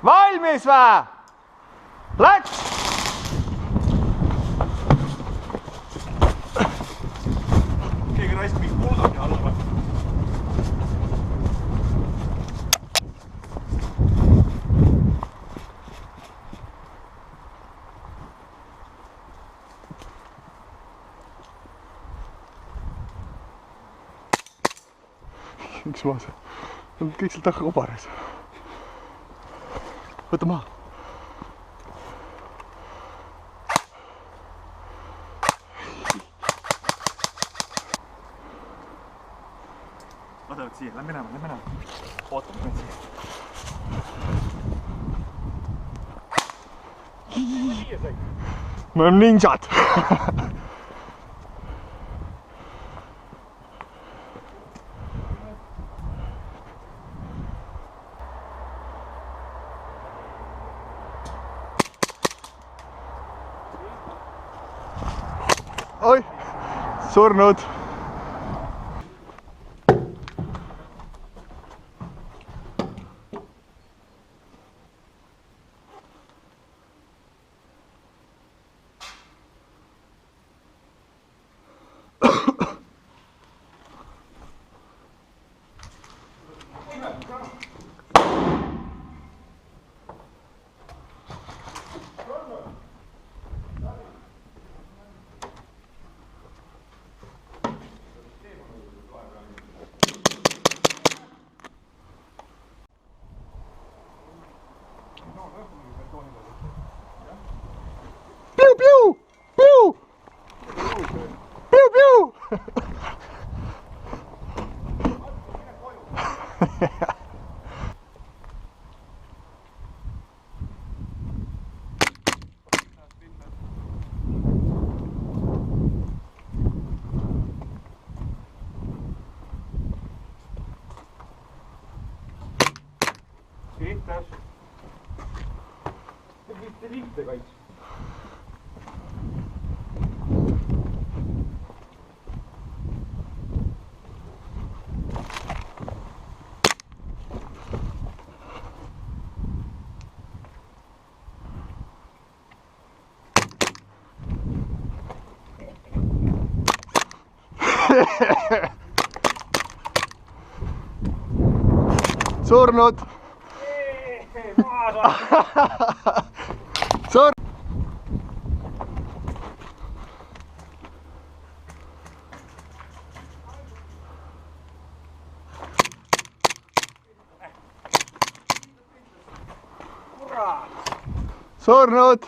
Valmis vä? Läks! Keegi raisk mingi kuldagi alla või? Üks maas. Kõik seal taha kobares. Võta maha. Lasevad siia, lähme minema. Ootame nüüd siia. Me oleme ninjad. Oi, surnud. Piu, piu, piu, piu, piu. Kiitos. Te võite liikte kaitse. Surnud. Sur- Surnud.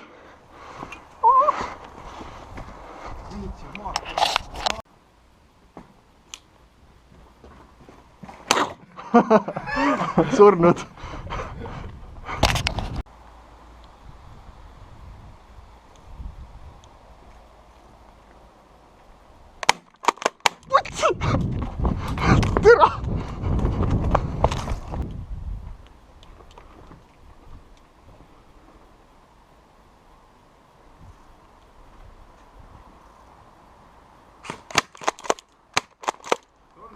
Surnud. Türa!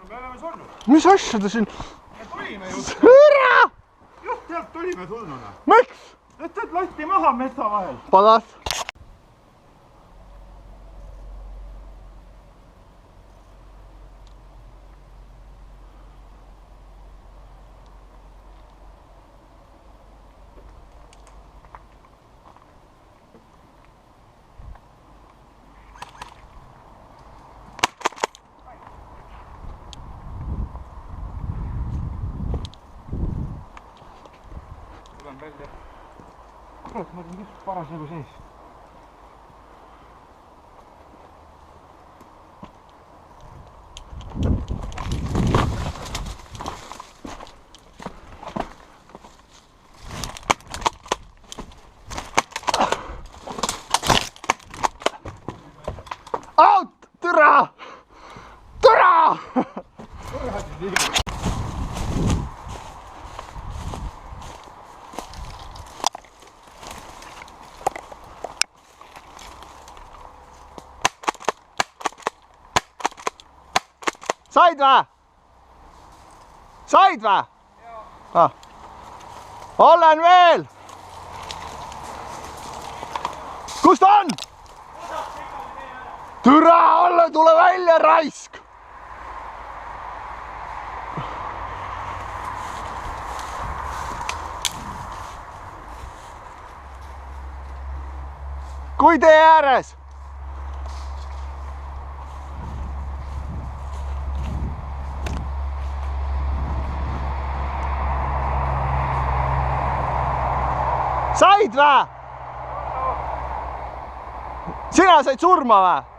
Me oleme surnud. Mis asja ta siin? Me tulime just. Türa! Just sealt tulime tulnuna. Miks? Et lasti maha metsa vahel. Padas. Tulen välja. Kurat, ma olin just parasjagu sees. Out! Türa! Türa! Said vä? Said vä? Joo. Ah. olen veel. kus ta on? türa alla, tule välja, raisk. kui tee ääres. said vä? sina said surma vä?